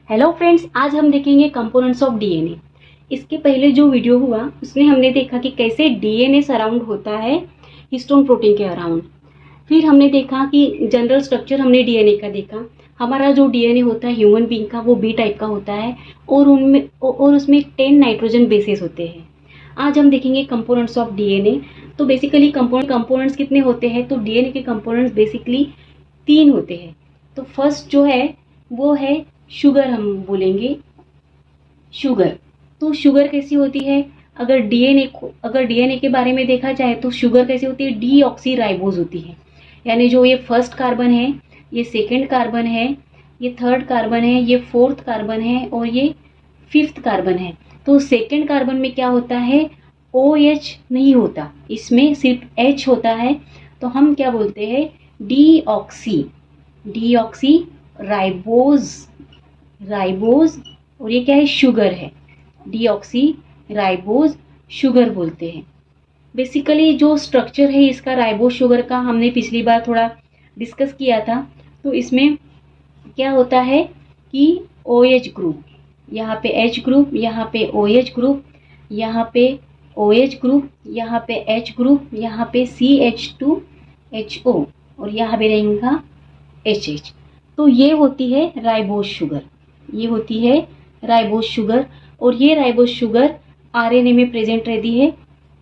Hello friends, आज हम देखेंगे कंपोनेंट्स ऑफ डीएनए। इसके पहले जो वीडियो हुआ उसमें हमने देखा कि कैसे डीएनए सराउंड होता है हिस्टोन प्रोटीन के अराउंड। फिर हमने देखा कि जनरल स्ट्रक्चर हमने डीएनए का देखा। हमारा जो डीएनए होता है ह्यूमन बीइंग का वो बी टाइप का होता है और उसमें 10 नाइट्रोजन बेसेस होते हैं। आज हम देखेंगे कंपोनेंट्स ऑफ डीएनए। तो बेसिकली कंपोनेंट्स कितने होते हैं? तो डीएनए के कंपोनेंट्स बेसिकली 3 होते हैं। तो फर्स्ट जो है वो है शुगर, हम बोलेंगे शुगर। तो शुगर कैसी होती है? अगर डीएनए के बारे में देखा जाए तो शुगर कैसी होती है? डीऑक्सीराइबोज होती है। यानी जो ये फर्स्ट कार्बन है, ये सेकंड कार्बन है, ये थर्ड कार्बन है, ये फोर्थ कार्बन है और ये फिफ्थ कार्बन है। तो सेकंड कार्बन में क्या होता है? OH नहीं होता, इसमें सिर्फ H होता है। तो हम क्या बोलते हैं? Deoxy ribose. और ये क्या है? शुगर है। डीऑक्सी राइबोज शुगर बोलते हैं। बेसिकली जो स्ट्रक्चर है इसका राइबोज शुगर का हमने पिछली बार थोड़ा डिस्कस किया था। तो इसमें क्या होता है कि OH ग्रुप, यहाँ पे H ग्रुप, यहाँ पे OH ग्रुप, यहाँ पे OH ग्रुप, यहाँ पे H ग्रुप, यहाँ पे CH2HO और यहाँ पे रहेगा HH। तो ये होती है राइबोज शुगर, ये होती है राइबोज शुगर। और ये राइबोज शुगर आरएनए में प्रेजेंट रहती है,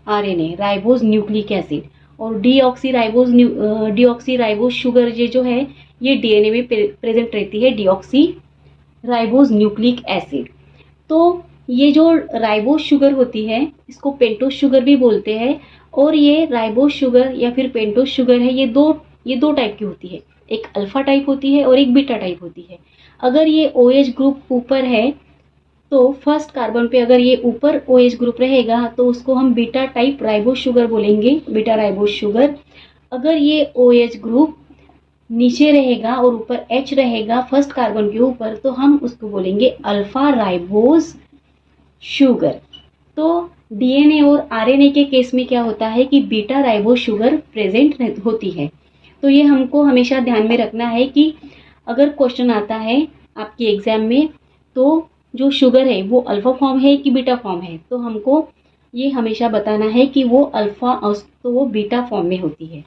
आरएनए राइबोज न्यूक्लिक एसिड। और डीऑक्सी राइबोज शुगर ये जो है ये डीएनए में प्रेजेंट रहती है, डीऑक्सी राइबोज न्यूक्लिक एसिड। तो ये जो राइबोज शुगर होती है इसको पेंटोज शुगर भी बोलते हैं। और ये राइबोज शुगर या फिर पेंटोज शुगर है, ये दो टाइप की होती है। एक अल्फा टाइप होती है और एक बीटा टाइप होती है। अगर ये OH ग्रुप ऊपर है तो फर्स्ट कार्बन पे अगर ये ऊपर OH ग्रुप रहेगा तो उसको हम बीटा टाइप राइबोज शुगर बोलेंगे, बीटा राइबोज शुगर। अगर ये OH ग्रुप नीचे रहेगा और ऊपर H रहेगा फर्स्ट कार्बन के ऊपर तो हम उसको बोलेंगे अल्फा राइबोज शुगर। तो डीएनए और आरएनए के केस में क्या होता है कि बीटा राइबोज शुगर प्रेजेंट होती है। तो ये हमको हमेशा ध्यान में रखना है कि अगर क्वेश्चन आता है आपके एग्जाम में तो जो शुगर है वो अल्फा फॉर्म है कि बीटा फॉर्म है, तो हमको ये हमेशा बताना है कि वो वो बीटा फॉर्म में होती है।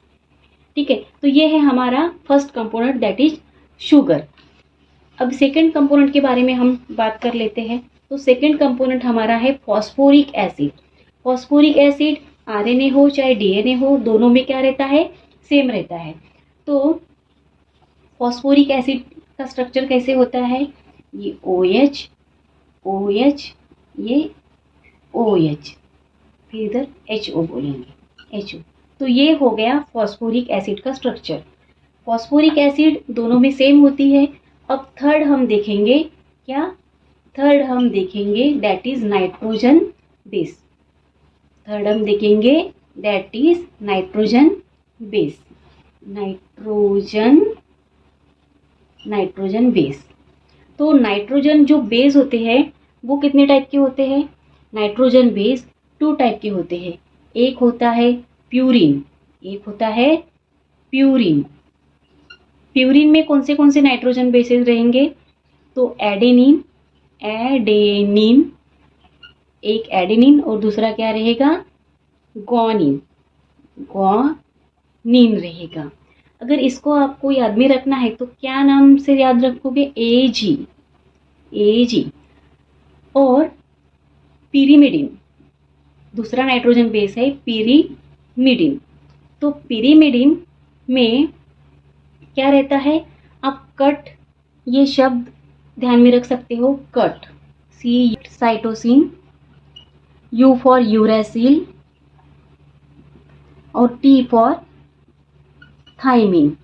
ठीक है, तो ये है हमारा first component that is sugar. अब सेकंड कंपोनेंट के बारे में हम बात कर लेते हैं। तो सेकंड कंपोनेंट हमारा है phosphoric acid. Phosphoric acid RNA हो चाहे डीएनए हो, दोनों में क्या रहता है? सेम रहता है। तो फॉस्फोरिक एसिड का स्ट्रक्चर कैसे होता है? ये OH, ये OH, फिर इधर HO बोलेंगे, HO। तो ये हो गया फॉस्फोरिक एसिड का स्ट्रक्चर। फॉस्फोरिक एसिड दोनों में सेम होती है। अब थर्ड हम देखेंगे क्या? थर्ड हम देखेंगे that is nitrogen base. Third हम देखेंगे that is nitrogen base. Nitrogen base. तो नाइट्रोजन जो बेस होते हैं वो कितने टाइप के होते हैं? नाइट्रोजन बेस 2 टाइप के होते हैं। एक होता है प्यूरिन, प्यूरिन में कौन से नाइट्रोजन बेसेस रहेंगे? तो एडेनिन, एक एडेनिन और दूसरा क्या रहेगा? ग्वानिन रहेगा। अगर इसको आपको याद में रखना है तो क्या नाम से याद रखोगे? AG। और पिरिमिडिन दूसरा नाइट्रोजन बेस है, पिरिमिडिन। तो पिरिमिडिन में क्या रहता है? आप कट ये शब्द ध्यान में रख सकते हो, cut, C cytosine, U for uracil और T फॉर थाइमिन।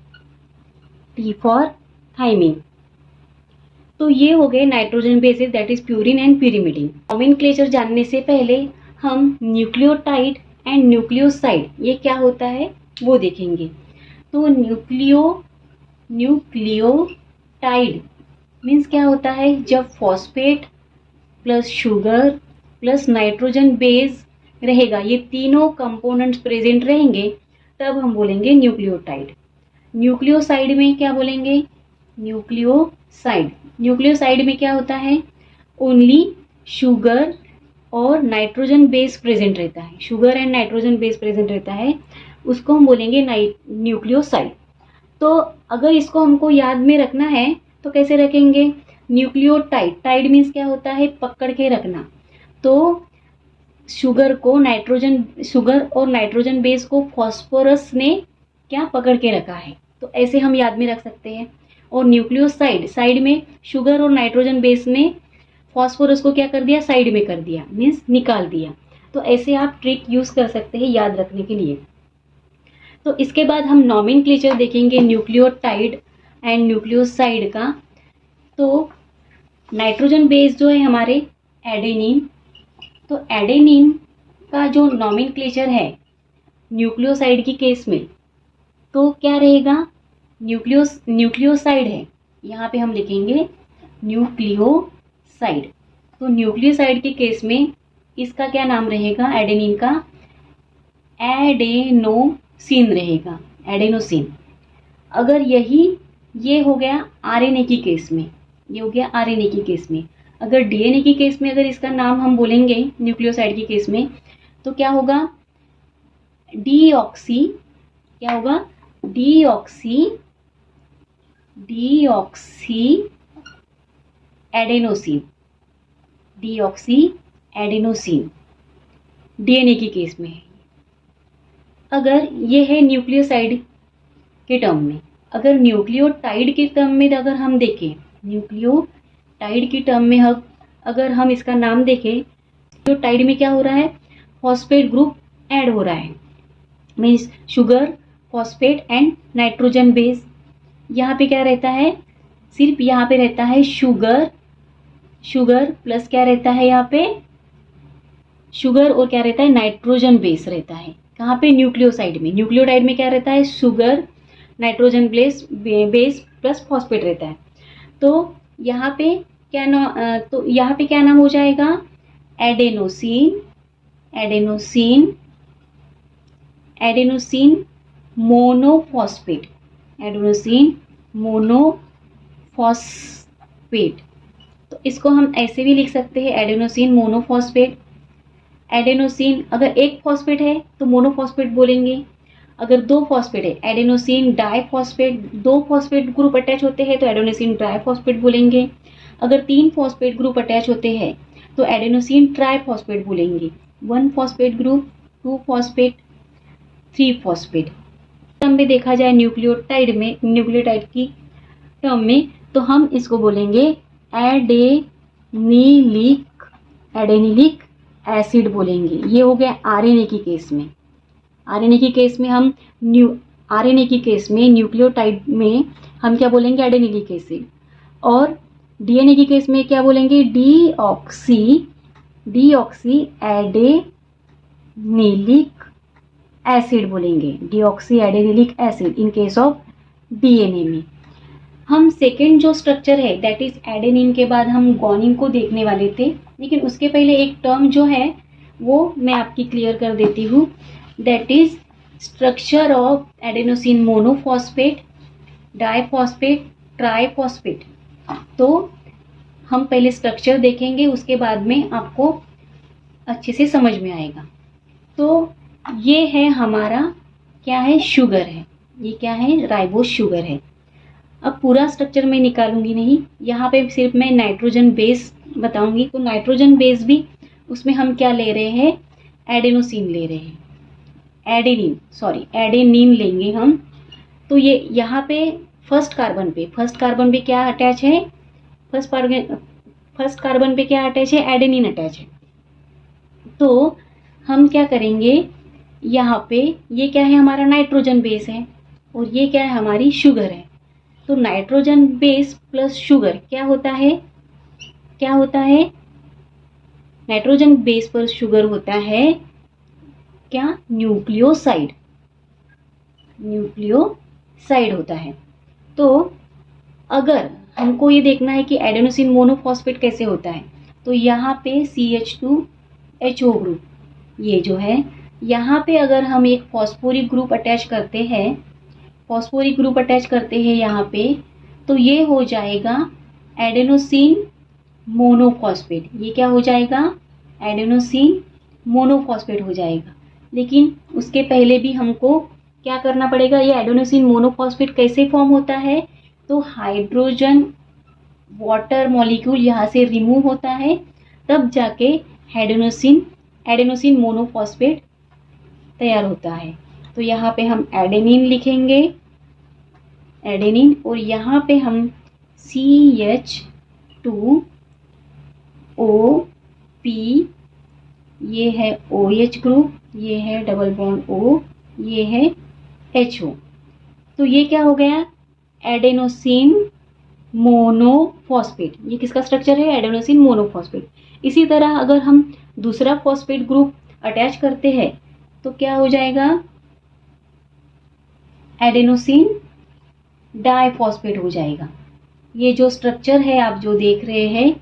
तो ये हो गए nitrogen bases that is purine and pyrimidine. Nomenclature जानने से पहले हम न्यूक्लियोटाइड एंड न्यूक्लियोसाइड ये क्या होता है वो देखेंगे। तो न्यूक्लियोटाइड मीन्स क्या होता है? जब phosphate plus sugar plus nitrogen base रहेगा, ये तीनों कंपोनेंट्स प्रेजेंट रहेंगे, तब हम बोलेंगे न्यूक्लियोटाइड। न्यूक्लियोसाइड में क्या बोलेंगे? न्यूक्लियोसाइड। न्यूक्लियोसाइड में क्या होता है, ओनली शुगर और नाइट्रोजन बेस प्रेजेंट रहता है, sugar and nitrogen base present रहता है, उसको हम बोलेंगे न्यूक्लियोसाइड। तो अगर इसको हमको याद में रखना है तो कैसे रखेंगे, न्यूक्लियोटाइड, टाइड मीन्स क्या होता है, पकड़ के रखना। तो शुगर और नाइट्रोजन बेस को फॉस्फोरस ने क्या पकड़ के रखा है, तो ऐसे हम याद में रख सकते हैं। और न्यूक्लियोसाइड, साइड में शुगर और नाइट्रोजन बेस ने फॉस्फोरस को क्या कर दिया, साइड में कर दिया, मीन्स निकाल दिया। तो ऐसे आप ट्रिक यूज कर सकते हैं याद रखने के लिए। तो इसके बाद हम नॉमेनक्लेचर देखेंगे न्यूक्लियोटाइड एंड न्यूक्लियोसाइड का। तो नाइट्रोजन बेस जो है हमारे एडेनिन, तो एडेनिन का जो नॉमेनक्लेचर है न्यूक्लियोसाइड की केस में तो क्या रहेगा, न्यूक्लियोसाइड है, यहाँ पे हम लिखेंगे न्यूक्लियोसाइड। तो न्यूक्लियोसाइड के केस में इसका क्या नाम रहेगा, एडेनिन का एडेनोसिन रहेगा, एडेनोसिन। अगर ये हो गया आरएनए की केस में, ये हो गया आरएनए की केस में। अगर डीएनए की केस में अगर इसका नाम हम बोलेंगे न्यूक्लियोसाइड की केस में तो क्या होगा, डीऑक्सी, क्या होगा, deoxy adenosine, deoxy adenosine DNA की केस में है। अगर ये है न्यूक्लियोसाइड के टर्म में। अगर न्यूक्लियोटाइड के टर्म में अगर हम देखें, न्यूक्लियोटाइड की टर्म में अगर हम इसका नाम देखें तो टाइड में क्या हो रहा है, फॉस्फेट ग्रुप ऐड हो रहा है, means sugar, phosphate and nitrogen base. यहाँ पे क्या रहता है, सिर्फ यहाँ पे रहता है शुगर प्लस क्या रहता है, यहाँ पे शुगर और क्या रहता है, नाइट्रोजन बेस रहता है। कहाँ पे, न्यूक्लियोसाइड में। न्यूक्लियोटाइड में क्या रहता है, sugar, nitrogen base plus phosphate रहता है। तो यहाँ पे क्या नाम हो जाएगा, एडेनोसिन मोनोफॉस्फेट, तो इसको हम ऐसे भी लिख सकते हैं, एडेनोसिन मोनोफॉस्फेट। एडेनोसिन अगर एक फॉस्फेट है तो मोनोफॉस्फेट बोलेंगे, अगर दो फॉस्फेट है एडेनोसिन डाइफॉस्फेट, दो फॉस्फेट ग्रुप अटैच होते हैं तो एडेनोसिन ट्राइफॉस्फेट बोलेंगे। अगर तीन फॉस्फेट ग्रुप अटैच होते हैं तो एडेनोसिन ट्राइफॉस्फेट बोलेंगे। One phosphate group, to phosphate, three phosphate. Term में देखा जाए न्यूक्लियोटाइड की टर्म में तो हम इसको बोलेंगे एडेनिलिक एसिड बोलेंगे। ये हो गया आरएनए की केस में। आरएनए की केस में न्यूक्लियोटाइड में हम क्या बोलेंगे, एडेनिलिक एसिड। और डीएनए की केस में क्या बोलेंगे, डीऑक्सी एडेनिलिक एसिड बोलेंगे, deoxy adenylic acid in case of DNA में। हम सेकेंड जो स्ट्रक्चर है दैट इज एडेनिन के बाद हम गुआनिन को देखने वाले थे, लेकिन उसके पहले एक टर्म जो है वो मैं आपकी क्लियर कर देती हूँ, that is structure of adenosine monophosphate, diphosphate, triphosphate. तो हम पहले स्ट्रक्चर देखेंगे, उसके बाद में आपको अच्छे से समझ में आएगा। तो ये है हमारा क्या है, शुगर है, ये क्या है, राइबोस शुगर है। अब पूरा स्ट्रक्चर मैं निकालूंगी नहीं, यहाँ पे सिर्फ मैं नाइट्रोजन बेस बताऊंगी। तो नाइट्रोजन बेस भी उसमें हम क्या ले रहे हैं, एडेनोसिन ले रहे हैं, एडेनिन लेंगे हम। तो ये यहाँ पे फर्स्ट कार्बन पे क्या अटैच है, फर्स्ट कार्बन पे क्या अटैच है, एडेनिन अटैच है। तो हम क्या करेंगे, यहाँ पे ये क्या है, हमारा नाइट्रोजन बेस है और ये क्या है, हमारी शुगर है। तो नाइट्रोजन बेस प्लस शुगर क्या होता है, नाइट्रोजन बेस पर शुगर होता है क्या, न्यूक्लियोसाइड होता है। तो अगर हमको ये देखना है कि एडेनोसिन मोनोफॉस्फेट कैसे होता है, तो यहाँ पे CH2HO ग्रुप, ये जो है यहाँ पे अगर हम एक फॉस्फोरिक ग्रुप अटैच करते हैं यहाँ पे, तो ये हो जाएगा एडेनोसिन मोनोफॉस्फेट। ये क्या हो जाएगा? एडेनोसिन मोनोफॉस्फेट हो जाएगा। लेकिन उसके पहले भी हमको क्या करना पड़ेगा? ये एडेनोसिन मोनोफॉस्फेट कैसे फॉर्म होता है? तो हाइड्रोजन वाटर मॉलिक्यूल यहाँ से रिमूव होता है, तब जाके एडेनोसिन मोनोफॉस्फेट तैयार होता है। तो यहाँ पे हम एडेनिन लिखेंगे, एडेनिन, और यहाँ पे हम CH2OP, ये है OH ग्रुप, ये है डबल बॉन्ड O, ये है HO। तो ये क्या हो गया? Adenosine monophosphate. ये किसका स्ट्रक्चर है? Adenosine monophosphate. इसी तरह अगर हम दूसरा फॉस्फेट ग्रुप अटैच करते हैं तो क्या हो जाएगा? एडेनोसिन डाइफॉस्फेट हो जाएगा। ये जो स्ट्रक्चर है आप जो देख रहे हैं,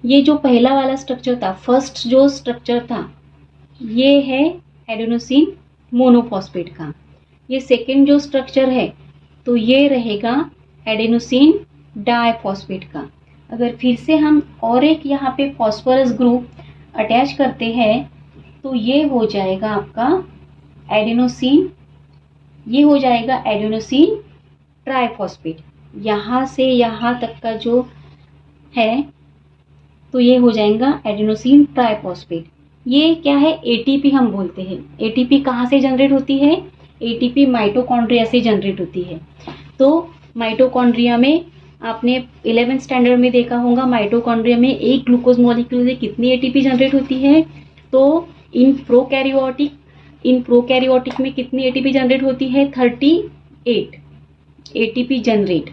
ये जो पहला वाला स्ट्रक्चर था, फर्स्ट जो स्ट्रक्चर था, ये है एडेनोसिन मोनोफॉस्फेट का। ये सेकेंड जो स्ट्रक्चर है तो ये रहेगा एडेनोसिन डाइफॉस्फेट का। अगर फिर से हम और एक यहाँ पे फॉस्फोरस ग्रुप अटैच करते हैं तो ये हो जाएगा आपका एडेनोसिन, ये हो जाएगा एडेनोसिन ट्राइफॉस्फेट। यहाँ से यहाँ तक का जो है तो ये हो जाएगा एडेनोसिन ट्राइफॉस्फेट। ये क्या है? एटीपी हम बोलते हैं। एटीपी कहाँ से जनरेट होती है? एटीपी माइटोकॉन्ड्रिया से जनरेट होती है। तो माइटोकॉन्ड्रिया में आपने 11th स्टैंडर्ड में देखा होगा, माइटोकॉन्ड्रिया में एक ग्लूकोज मॉलिक्यूल से कितनी एटीपी जनरेट होती है? तो इन प्रोकैरियोटिक में कितनी एटीपी जनरेट होती है? 38 एटीपी जनरेट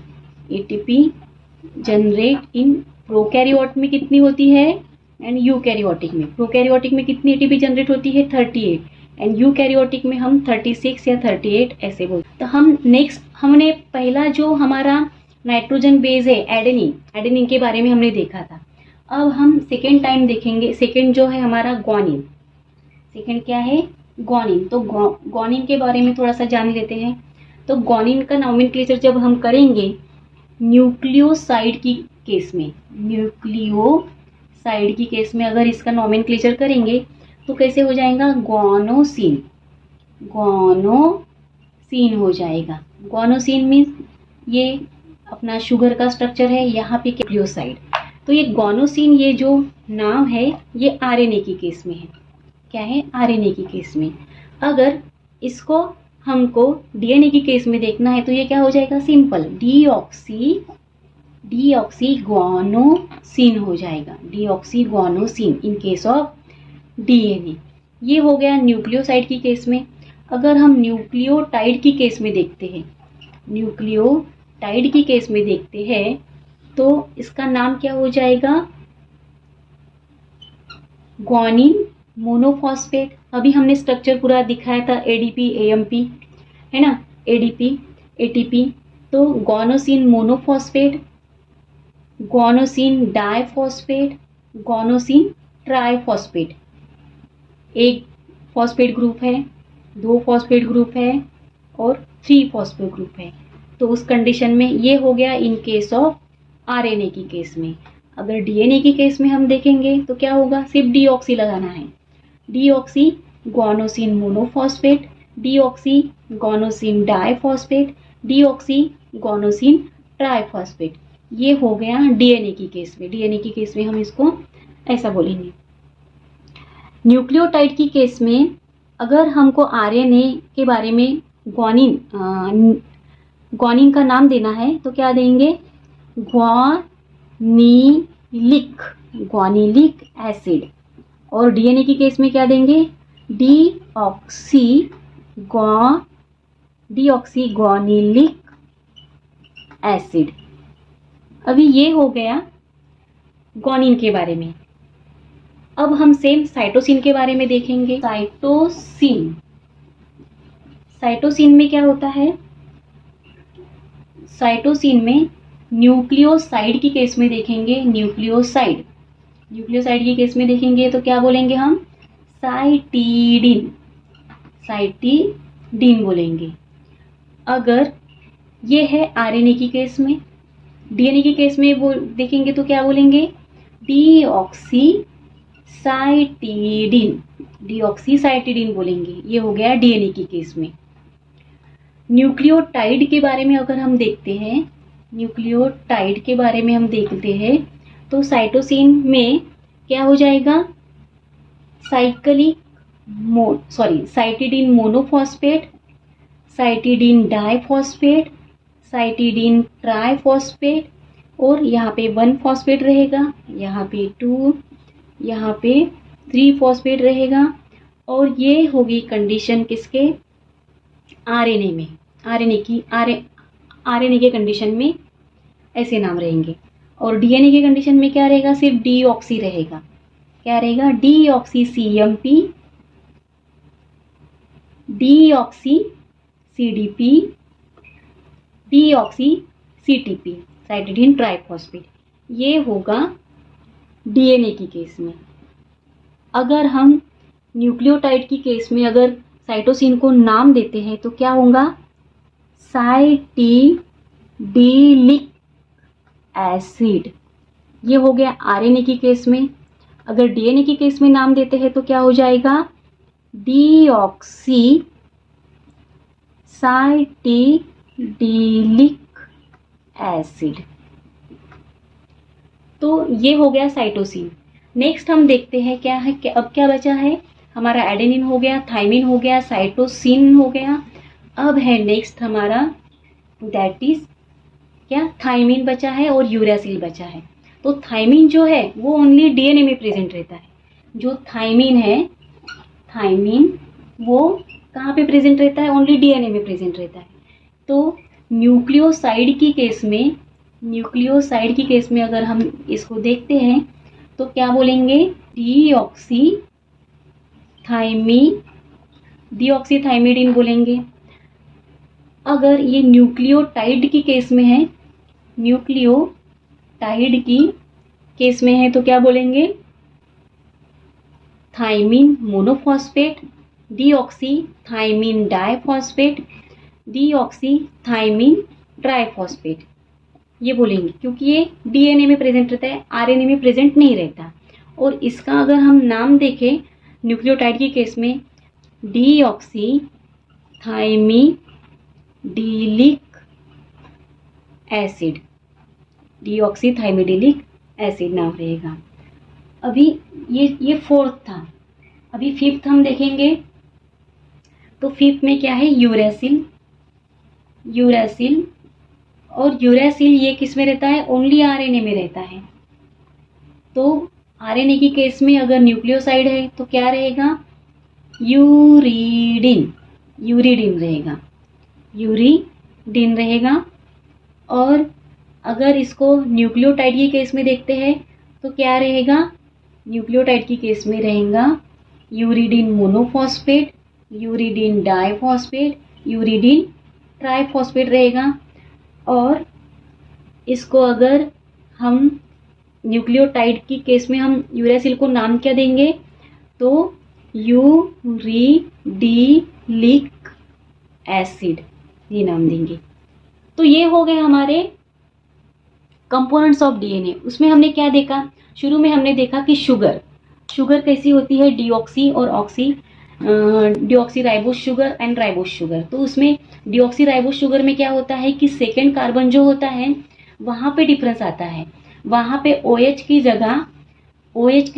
इन प्रोकैरियोट में कितनी होती है? एंड यूकैरियोटिक में। प्रोकैरियोटिक में कितनी एटीपी जनरेट होती है? 38, एंड यूकैरियोटिक में हम 36 या 38 ऐसे बोलते। तो हम नेक्स्ट, हमने पहला जो हमारा नाइट्रोजन बेस है एडेनिन के बारे में हमने देखा था। अब हम सेकेंड टाइम देखेंगे, सेकेंड जो है हमारा ग्वानिन। सेकेंड क्या है? ग्वानिन। तो ग्वानिन के बारे में थोड़ा सा जान लेते हैं। तो ग्वानिन का नॉमेनक्लेचर जब हम करेंगे न्यूक्लियोसाइड की केस में अगर इसका नॉमेनक्लेचर करेंगे तो कैसे हो जाएगा? ग्वानोसिन हो जाएगा। ग्वानोसिन मीन्स ये अपना शुगर का स्ट्रक्चर है, यहाँ पे न्यूक्लियोसाइड। तो ये ग्वानोसिन, ये जो नाम है, ये आरएनए की केस में है। क्या है? आरएनए की केस में। अगर इसको हमको डीएनए की केस में देखना है तो ये क्या हो जाएगा? सिंपल डीऑक्सीग्वानोसिन हो जाएगा। डीऑक्सीग्वानोसिन इन केस ऑफ डीएनए। ये हो गया न्यूक्लियोसाइड की केस में। अगर हम न्यूक्लियोटाइड की केस में देखते हैं तो इसका नाम क्या हो जाएगा? Guanine monophosphate. अभी हमने स्ट्रक्चर पूरा दिखाया था, एडीपी एएमपी है ना, एडीपी एटीपी। तो guanosine monophosphate, guanosine diphosphate, guanosine triphosphate. एक फॉस्फेट ग्रुप है, 2 फॉस्फेट ग्रुप है और 3 फॉस्फेट ग्रुप है। तो उस कंडीशन में ये हो गया इन केस ऑफ आरएनए की केस में। अगर डीएनए की केस में हम देखेंगे तो क्या होगा? सिर्फ डीऑक्सी लगाना है। Deoxy guanosine monophosphate, deoxy guanosine diphosphate, deoxy guanosine triphosphate. ये हो गया डीएनए की केस में। डीएनए की केस में हम इसको ऐसा बोलेंगे। न्यूक्लियोटाइड की केस में अगर हमको आरएनए के बारे में ग्वानिन का नाम देना है तो क्या देंगे? ग्वानिलिक एसिड। और डीएनए की केस में क्या देंगे? डीऑक्सीग्वानिलिक एसिड। अभी ये हो गया ग्वानिन के बारे में। अब हम सेम साइटोसिन के बारे में देखेंगे। साइटोसिन में क्या होता है? साइटोसिन में न्यूक्लियोसाइड की केस में देखेंगे। न्यूक्लियोसाइड की केस में देखेंगे तो क्या बोलेंगे हम? साइटिडीन बोलेंगे। अगर ये है आरएनए की केस में डीएनए के केस में वो देखेंगे तो क्या बोलेंगे, डीऑक्सीसाइटिडीन, डीऑक्सीसाइटिडीन बोलेंगे। ये हो गया डीएनए के केस में। न्यूक्लियोटाइड के बारे में अगर हम देखते हैं, न्यूक्लियोटाइड के बारे में हम देखते हैं तो साइटोसिन में क्या हो जाएगा, cytidine monophosphate, cytidine diphosphate, cytidine triphosphate, और यहाँ पे 1 फॉस्फेट रहेगा, यहाँ पे 2, यहाँ पे 3 फॉस्फेट रहेगा। और ये होगी कंडीशन किसके, आरएनए में, आरएनए के कंडीशन में ऐसे नाम रहेंगे। और डीएनए के कंडीशन में क्या रहेगा, सिर्फ डीऑक्सी रहेगा। क्या रहेगा, deoxy CMP, deoxy CDP, deoxy CTP, cytidine triphosphate. ये होगा डीएनए की केस में। अगर हम न्यूक्लियोटाइड की केस में अगर साइटोसिन को नाम देते हैं तो क्या होगा, साइटिडिलिक एसिड। ये हो गया आरएनए की केस में। अगर डीएनए की केस में नाम देते हैं तो क्या हो जाएगा, डीऑक्सी साइटिडिलिक एसिड। तो ये हो गया साइटोसिन। नेक्स्ट हम देखते हैं क्या है, अब क्या बचा है हमारा, एडेनिन हो गया, थाइमिन हो गया, साइटोसिन हो गया। अब है नेक्स्ट हमारा दैट इज क्या, थाइमिन बचा है और यूरेसिल बचा है। तो थाइमिन जो है वो ओनली डीएनए में प्रेजेंट रहता है। जो थाइमिन है, थाइमिन वो कहाँ पे प्रेजेंट रहता है, ओनली डीएनए में प्रेजेंट रहता है। तो न्यूक्लियोसाइड की केस में, न्यूक्लियोसाइड की केस में अगर हम इसको देखते हैं तो क्या बोलेंगे, डीऑक्सीथाइमिडीन बोलेंगे। अगर ये न्यूक्लियोटाइड की केस में है, न्यूक्लियोटाइड की केस में है तो क्या बोलेंगे, थाइमिन मोनोफॉस्फेट, डीऑक्सीथाइमिन डाइफॉस्फेट, डीऑक्सीथाइमिन ट्राइफॉस्फेट, ये बोलेंगे क्योंकि ये डीएनए में प्रेजेंट रहता है, आरएनए में प्रेजेंट नहीं रहता। और इसका अगर हम नाम देखें न्यूक्लियोटाइड की केस में, डीऑक्सीथाइमिडिलिक एसिड, डीऑक्सीथाइमिडिलिक एसिड नाम रहेगा। अभी ये फोर्थ था। अभी फिफ्थ हम देखेंगे तो फिफ्थ में क्या है, यूरेसिल। यूरेसिल, और यूरेसिल ये किस में रहता है, ओनली आरएनए में रहता है। तो आरएनए की केस में अगर न्यूक्लियोसाइड है तो क्या रहेगा, यूरिडिन, यूरिडिन रहेगा, यूरिडिन रहेगा। और अगर इसको न्यूक्लियोटाइड की केस में देखते हैं तो क्या रहेगा, न्यूक्लियोटाइड की केस में रहेगा uridine monophosphate, uridine diphosphate, uridine triphosphate रहेगा। और इसको अगर हम न्यूक्लियोटाइड की केस में हम यूरेसिल को नाम क्या देंगे, तो यूरिडिलिक एसिड ये नाम देंगे। तो ये हो गए हमारे कंपोनेंट्स ऑफ डीएनए। उसमें हमने क्या देखा, शुरू में हमने देखा कि शुगर कैसी होती है, डीऑक्सी और oxy, deoxy ribose sugar and ribose sugar. तो उसमें डीऑक्सी राइबोस शुगर में क्या होता है कि सेकेंड कार्बन जो होता है वहाँ पे डिफरेंस आता है। वहाँ पे OH की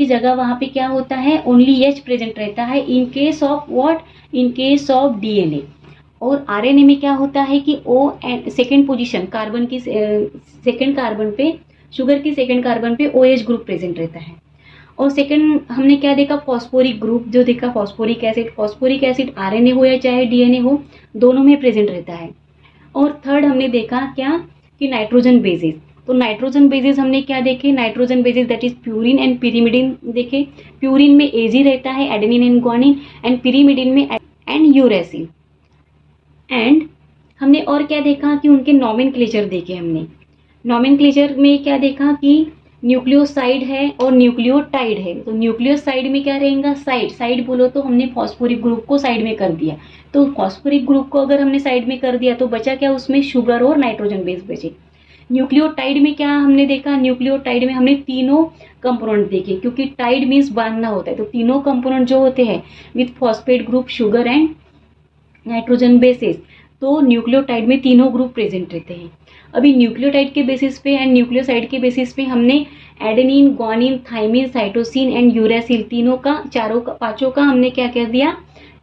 जगह वहाँ पे क्या होता है, ओनली H प्रेजेंट रहता है इन case of what, in case of DNA. और आरएनए में क्या होता है कि O and second position carbon की सेकेंड कार्बन पे, शुगर की सेकेंड कार्बन पे OH ग्रुप प्रेजेंट रहता है। और सेकंड हमने क्या देखा, फॉस्फोरिक ग्रुप जो देखा, फॉस्फोरिक एसिड आरएनए हो या चाहे डीएनए हो, दोनों में प्रेजेंट रहता है। और थर्ड हमने देखा क्या कि नाइट्रोजन बेसिस। तो नाइट्रोजन बेसिस हमने क्या देखे, nitrogen bases that is purine and pyrimidine देखे। प्यूरिन में एजी रहता है, adenine and guanine, and pyrimidine में एंड यूरेसिल। एंड हमने और क्या देखा कि उनके नॉमेनक्लेचर देखे हमने। नॉमेनक्लेचर में क्या देखा कि न्यूक्लियोसाइड है और न्यूक्लियोटाइड है। तो न्यूक्लियोसाइड में क्या रहेगा, साइड बोलो तो हमने फॉस्फोरिक ग्रुप को साइड में कर दिया। तो फॉस्फोरिक ग्रुप को अगर हमने साइड में कर दिया तो बचा क्या, उसमें शुगर और नाइट्रोजन बेस बचे। न्यूक्लियोटाइड में क्या हमने देखा, न्यूक्लियोटाइड में हमने तीनों कंपोनेंट देखे, क्योंकि टाइड मीन्स बांधना होता है, तो तीनों कंपोनेंट जो होते हैं with phosphate group, sugar and nitrogen bases, तो न्यूक्लियोटाइड में तीनों ग्रुप प्रेजेंट रहते हैं। अभी न्यूक्लियोटाइड के बेसिस पे एंड न्यूक्लियोसाइड के बेसिस पे हमने adenine, guanine, thymine, cytosine and uracil तीनों का, पांचों का हमने क्या कर दिया,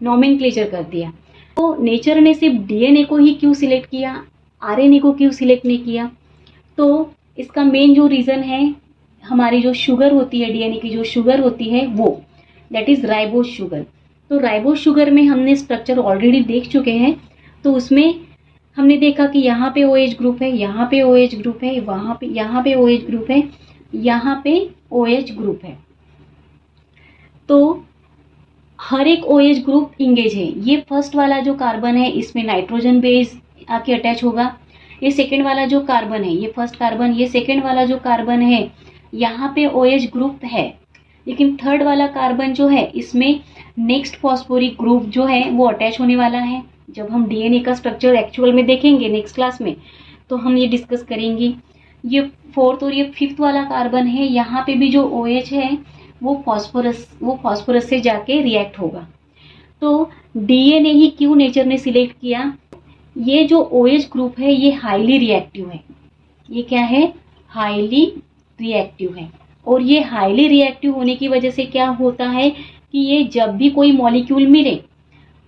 नॉमेनक्लेचर कर दिया। तो नेचर ने सिर्फ डीएनए को ही क्यों सिलेक्ट किया, आरएनए को क्यों सिलेक्ट नहीं किया? तो इसका मेन जो रीज़न है, हमारी जो शुगर होती है, डीएनए की जो शुगर होती है वो, दैट इज राइबोज शुगर। तो राइबोज शुगर में हमने स्ट्रक्चर ऑलरेडी देख चुके हैं। तो उसमें हमने देखा कि यहाँ पे OH ग्रुप है, यहाँ पे OH ग्रुप है, वहाँ पे, यहाँ पे OH ग्रुप है, यहाँ पे OH ग्रुप है। तो हर एक OH ग्रुप इंगेज है। ये फर्स्ट वाला जो कार्बन है इसमें नाइट्रोजन बेस आके अटैच होगा। ये सेकेंड वाला जो कार्बन है, ये फर्स्ट कार्बन, ये सेकेंड वाला जो कार्बन है यहाँ पे OH ग्रुप है, लेकिन थर्ड वाला कार्बन जो है इसमें नेक्स्ट फॉस्फोरिक ग्रुप जो है वो अटैच होने वाला है। जब हम डीएनए का स्ट्रक्चर एक्चुअल में देखेंगे नेक्स्ट क्लास में तो हम ये डिस्कस करेंगे। ये फोर्थ और ये फिफ्थ वाला कार्बन है, यहाँ पे भी जो OH है वो फॉस्फोरस से जाके रिएक्ट होगा। तो डीएनए ही क्यों नेचर ने सिलेक्ट किया? ये जो OH ग्रुप है ये हाईली रिएक्टिव है। ये क्या है? हाईली रिएक्टिव है। और ये हाईली रिएक्टिव होने की वजह से क्या होता है कि ये जब भी कोई मॉलिक्यूल मिले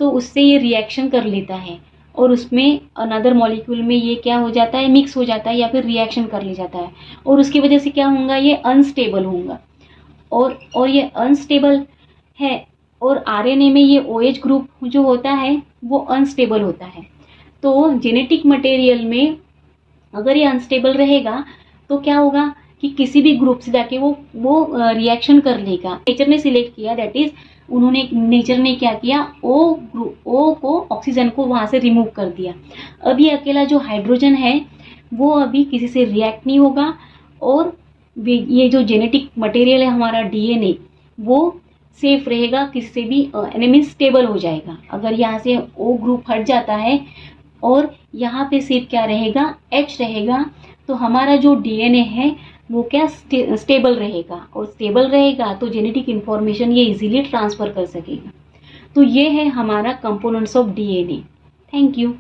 तो उससे ये रिएक्शन कर लेता है और उसमें अनदर मॉलिक्यूल में ये क्या हो जाता है, मिक्स हो जाता है या फिर रिएक्शन कर ले जाता है। और उसकी वजह से क्या होगा, ये अनस्टेबल होगा। और ये अनस्टेबल है। और आरएनए में ये OH ग्रुप जो होता है वो अनस्टेबल होता है। तो जेनेटिक मटेरियल में अगर ये अनस्टेबल रहेगा तो क्या होगा कि किसी भी ग्रुप से जाके वो रिएक्शन कर लेगा। नेचर ने सिलेक्ट किया, दैट इज नेचर ने क्या किया, O को, ऑक्सीजन को वहां से रिमूव कर दिया। अभी अकेला जो हाइड्रोजन है वो अभी किसी से रिएक्ट नहीं होगा और ये जो जेनेटिक मटेरियल है हमारा डीएनए वो सेफ रहेगा, किसी से भी एनिमी स्टेबल हो जाएगा। अगर यहाँ से O ग्रुप हट जाता है और यहाँ पे सिर्फ क्या रहेगा, H रहेगा, तो हमारा जो डीएनए है वो क्या स्टेबल रहेगा। और स्टेबल रहेगा तो जेनेटिक इंफॉर्मेशन ये इजीली ट्रांसफर कर सकेगा। तो ये है हमारा components of DNA. Thank you.